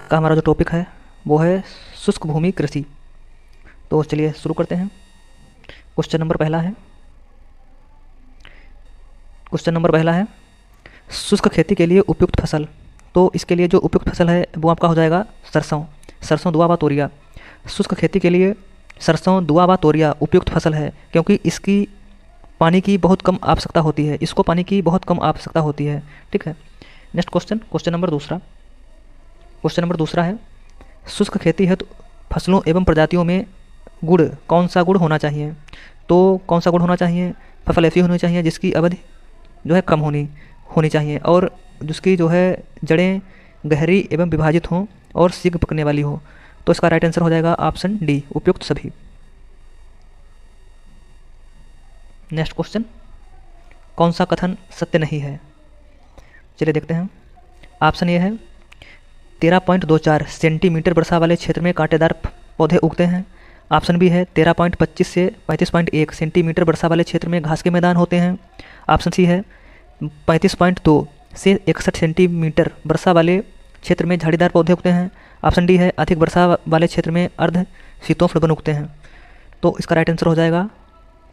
का हमारा जो टॉपिक है वो है शुष्क भूमि कृषि। तो चलिए शुरू करते हैं। क्वेश्चन नंबर पहला है क्वेश्चन नंबर पहला है शुष्क खेती के लिए उपयुक्त फसल। तो इसके लिए जो उपयुक्त फसल है वो आपका हो जाएगा सरसों। सरसों दुआ व तोरिया। शुष्क खेती के लिए सरसों दुआ व तोरिया उपयुक्त फसल है, क्योंकि इसकी पानी की बहुत कम आवश्यकता होती है, इसको पानी की बहुत कम आवश्यकता होती है। ठीक है। नेक्स्ट क्वेश्चन, क्वेश्चन नंबर दूसरा है शुष्क खेती हेतु फसलों एवं प्रजातियों में गुण, कौन सा गुण होना चाहिए। तो कौन सा गुण होना चाहिए, फसल ऐसी होनी चाहिए जिसकी अवधि जो है कम होनी होनी चाहिए और जिसकी जो है जड़ें गहरी एवं विभाजित हों और शीघ्र पकने वाली हो। तो इसका राइट आंसर हो जाएगा ऑप्शन डी, उपयुक्त सभी। नेक्स्ट क्वेश्चन, कौन सा कथन सत्य नहीं है। चलिए देखते हैं। ऑप्शन ए है 13.24 सेंटीमीटर वर्षा वाले क्षेत्र में कांटेदार पौधे उगते हैं। ऑप्शन बी है 13.25 से 35.1 सेंटीमीटर वर्षा वाले क्षेत्र में घास के मैदान होते हैं। ऑप्शन सी है 35.2 से 61 सेंटीमीटर वर्षा वाले क्षेत्र में झाड़ीदार पौधे उगते हैं। ऑप्शन डी है अधिक वर्षा वाले क्षेत्र में अर्ध शीतोष्ण वन उगते हैं। तो इसका राइट आंसर हो जाएगा,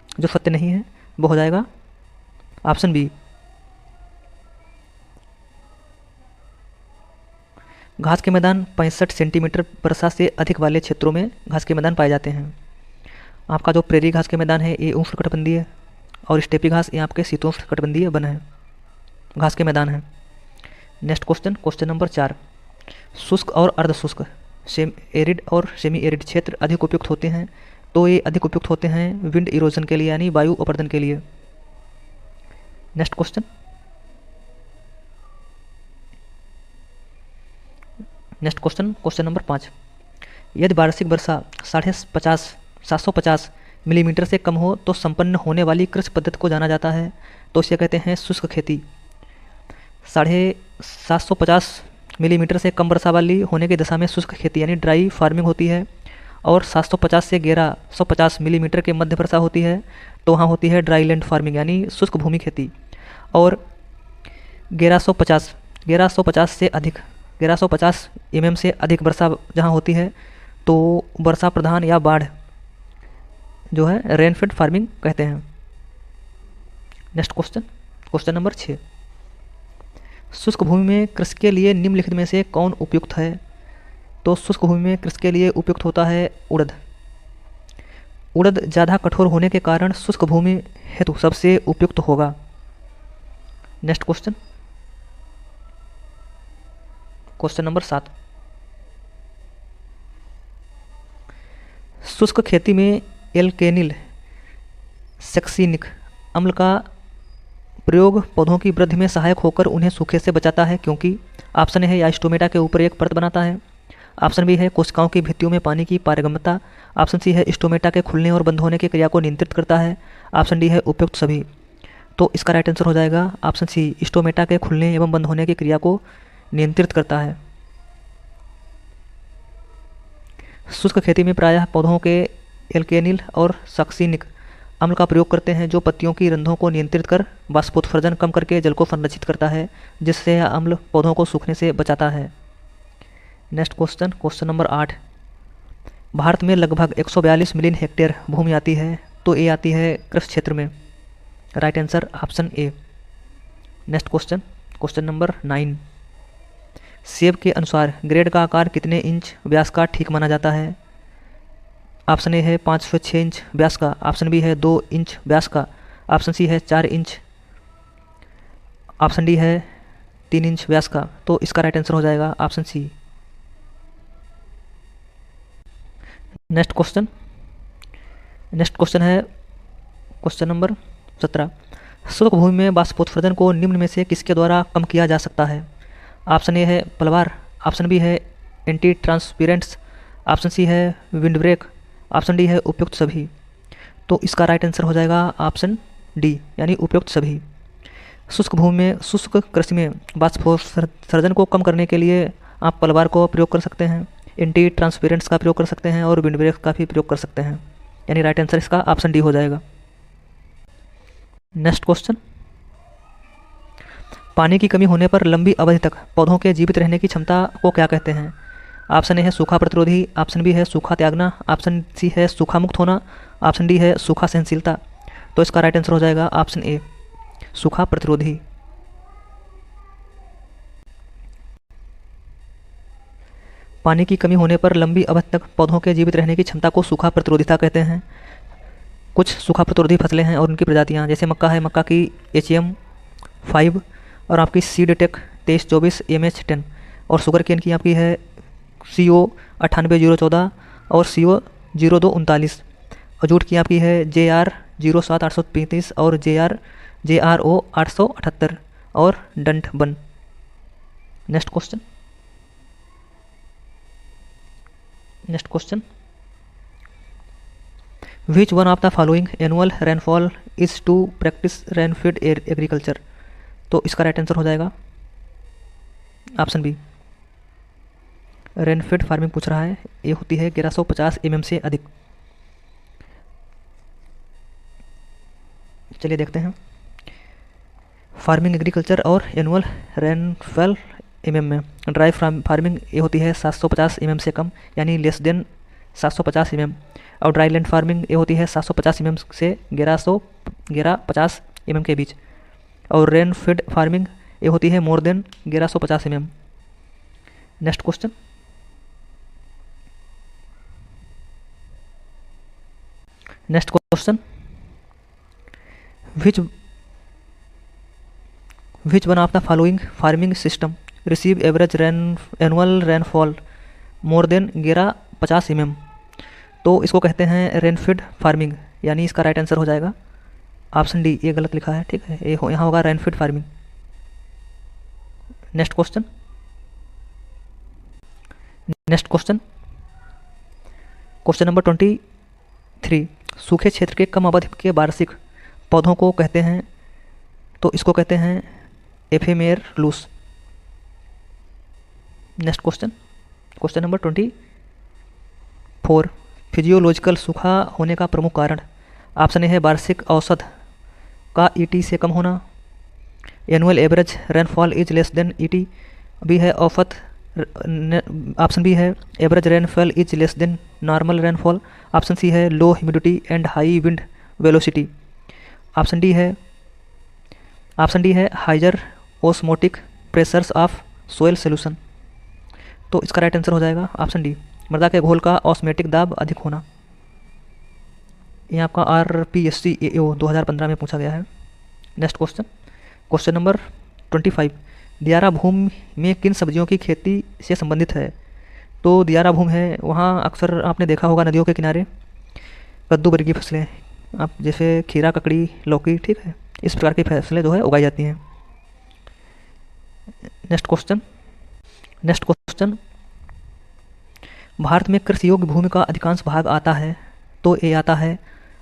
जो सत्य नहीं है वो हो जाएगा ऑप्शन बी। घास के मैदान 65 सेंटीमीटर वर्षा से अधिक वाले क्षेत्रों में घास के मैदान पाए जाते हैं। आपका जो प्रेरी घास के मैदान है ये उष्णकटिबंधीय और स्टेपी घास ये आपके शीतोष्णकटिबंधीय वन है, घास के मैदान है। नेक्स्ट क्वेश्चन, क्वेश्चन नंबर 4, शुष्क और अर्धशुष्क सेम एरिड और सेमी एरिड क्षेत्र अधिक उपयुक्त होते हैं। तो ये अधिक उपयुक्त होते हैं विंड इरोजन के लिए, यानी वायु अपर्दन के लिए। नेक्स्ट क्वेश्चन, क्वेश्चन नंबर 5, यदि वार्षिक वर्षा 750 मिलीमीटर से कम हो तो संपन्न होने वाली कृषि पद्धति को जाना जाता है। तो इसे कहते हैं शुष्क खेती। 750 मिलीमीटर से कम वर्षा वाली होने की दशा में शुष्क खेती यानी ड्राई फार्मिंग होती है, और 750 से 1150 मिलीमीटर के मध्य वर्षा होती है तो वहाँ होती है ड्राई लैंड फार्मिंग यानी शुष्क भूमि खेती। और 1150 से अधिक 1150 mm से अधिक वर्षा जहाँ होती है तो वर्षा प्रधान या बाढ़ जो है रेनफेड फार्मिंग कहते हैं। नेक्स्ट क्वेश्चन, क्वेश्चन नंबर 6, शुष्क भूमि में कृषि के लिए निम्नलिखित में से कौन उपयुक्त है। तो शुष्क भूमि में कृषि के लिए उपयुक्त होता है उड़द। उड़द ज़्यादा कठोर होने के कारण शुष्क भूमि हेतु सबसे उपयुक्त होगा। नेक्स्ट क्वेश्चन, क्वेश्चन नंबर 7, शुष्क खेती में एल्केनिल सक्सिनिक अम्ल का प्रयोग पौधों की वृद्धि में सहायक होकर उन्हें सूखे से बचाता है, क्योंकि ऑप्शन ए है या स्टोमेटा के ऊपर एक परत बनाता है। ऑप्शन बी है कोशिकाओं की भित्तियों में पानी की पारगम्यता। ऑप्शन सी है स्टोमेटा के खुलने और बंद होने की क्रिया को नियंत्रित करता है। ऑप्शन डी है उपयुक्त सभी। तो इसका राइट आंसर हो जाएगा ऑप्शन सी, स्टोमेटा के खुलने एवं बंद होने की क्रिया को नियंत्रित करता है। शुष्क खेती में प्रायः पौधों के एल्केनिल और सक्सिनिक अम्ल का प्रयोग करते हैं, जो पत्तियों की रंध्रों को नियंत्रित कर वाष्पोत्सर्जन कम करके जल को संरक्षित करता है, जिससे यह अम्ल पौधों को सूखने से बचाता है। Next question, question number 8, Bharat में लगभग 142 मिलियन हेक्टेयर भूमि आती है। तो ये आती है कृषि क्षेत्र में। Right answer option A. Next question, question number 9, सेब के अनुसार ग्रेड का आकार कितने इंच व्यास का ठीक माना जाता है। ऑप्शन ए है 5 से 6 इंच व्यास का। ऑप्शन बी है 2 इंच व्यास का। ऑप्शन सी है 4 इंच। ऑप्शन डी है 3 इंच व्यास का। तो इसका राइट आंसर हो जाएगा ऑप्शन सी। नेक्स्ट क्वेश्चन है क्वेश्चन नंबर 17, शुष्क भूमि में वाष्पोत्सर्जन को निम्न में से किसके द्वारा कम किया जा सकता है। ऑप्शन ए है पलवार। ऑप्शन बी है एंटी ट्रांसपीरेंट्स। ऑप्शन सी है विंड ब्रेक। ऑप्शन डी है उपयुक्त सभी। तो इसका राइट आंसर हो जाएगा ऑप्शन डी, यानी उपयुक्त सभी। शुष्क भूमि में शुष्क कृषि में वाष्पोत्सर्जन को कम करने के लिए आप पलवार को प्रयोग कर सकते हैं, एंटी ट्रांसपेरेंट्स का प्रयोग कर सकते हैं और विंड ब्रेक का भी प्रयोग कर सकते हैं, यानी राइट आंसर इसका ऑप्शन डी हो जाएगा। नेक्स्ट क्वेश्चन, पानी की कमी होने पर लंबी अवधि तक पौधों के जीवित रहने की क्षमता को क्या कहते हैं। ऑप्शन ए है सूखा प्रतिरोधी, ऑप्शन बी है सूखा त्यागना, ऑप्शन सी है सूखा मुक्त होना, ऑप्शन डी है सूखा सहनशीलता। तो इसका राइट आंसर हो जाएगा ऑप्शन ए, सूखा प्रतिरोधी। पानी की कमी होने पर लंबी अवधि तक पौधों के जीवित रहने की क्षमता को सूखा प्रतिरोधिता कहते हैं। कुछ सूखा प्रतिरोधी फसलें हैं और उनकी प्रजातियां, जैसे मक्का है, मक्का की HM5 और आपकी सीडटेक 2324 MH10, और शुगर केन की आपकी है CO 98014 और CO 0239, और जूट की आपकी है JR 07835 और JRO 878 और डंठ बन। Next question, which one of the following annual rainfall is to practice rainfed agriculture. तो इसका राइट आंसर हो जाएगा ऑप्शन बी, रेनफीड फार्मिंग पूछ रहा है, ये होती है 1150 mm से अधिक। चलिए देखते हैं फार्मिंग एग्रीकल्चर और एनुअल रेनफॉल mm में। ड्राई फार्मिंग ये होती है 750 mm से कम, यानी लेस देन 750 mm, और ड्राई लैंड फार्मिंग ये होती है 750 mm से 1150 mm के बीच, और रेन फीड फार्मिंग ये होती है more than 1150 mm। Next question, which one of the following farming system receive average annual rainfall more than 1150 mm। तो इसको कहते हैं रेनफीड फार्मिंग, यानी इसका राइट आंसर हो जाएगा ऑप्शन डी, ये गलत लिखा है, ठीक है, ये यहाँ होगा rainfed farming. Next question, question number 23, सूखे क्षेत्र के कम अवधि के वार्षिक पौधों को कहते हैं, तो इसको कहते हैं एफेमेरलूस। नेक्स्ट क्वेश्चन नंबर 24, फिजियोलॉजिकल सूखा होने का प्रमुख कारण। ऑप्शन ए है वार्षिक औसत का ET से कम होना, annual average rainfall is less than ET, B है औसत, ऑप्शन बी है average rainfall is less than normal rainfall, option C है low humidity and high wind velocity, option D है higher osmotic pressures of soil solution. तो इसका right answer हो जाएगा option D, मृदा के घोल का ऑस्मेटिक दाब अधिक होना। ये आपका RPSC AO 2015 में पूछा गया है। नेक्स्ट क्वेश्चन नंबर 25, दियारा भूमि में किन सब्जियों की खेती से संबंधित है। तो दियारा भूमि है, वहाँ अक्सर आपने देखा होगा नदियों के किनारे कद्दू वर्गीय फसलें, आप जैसे खीरा, ककड़ी, लौकी, ठीक है, इस प्रकार की फसलें जो है उगाई जाती हैं। नेक्स्ट क्वेश्चन, भारत में कृषि योग्य भूमि का अधिकांश भाग आता है, तो ये आता है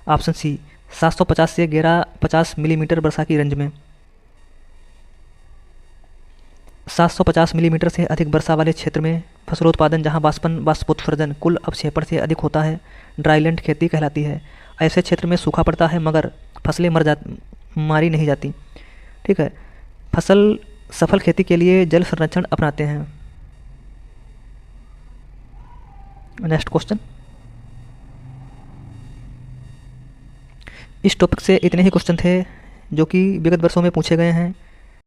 ऑप्शन सी, 750 से 1150 मिलीमीटर वर्षा की रेंज में। 750 मिलीमीटर से अधिक वर्षा वाले क्षेत्र में फसलोत्पादन, जहां बाष्पोत्सर्जन कुल अवक्षेपण से अधिक होता है, ड्राईलैंड खेती कहलाती है। ऐसे क्षेत्र में सूखा पड़ता है मगर फसलें मारी नहीं जाती, ठीक है। फसल सफल खेती के लिए जल संरक्षण अपनाते हैं। नेक्स्ट क्वेश्चन, इस टॉपिक से इतने ही क्वेश्चन थे जो कि विगत वर्षों में पूछे गए हैं।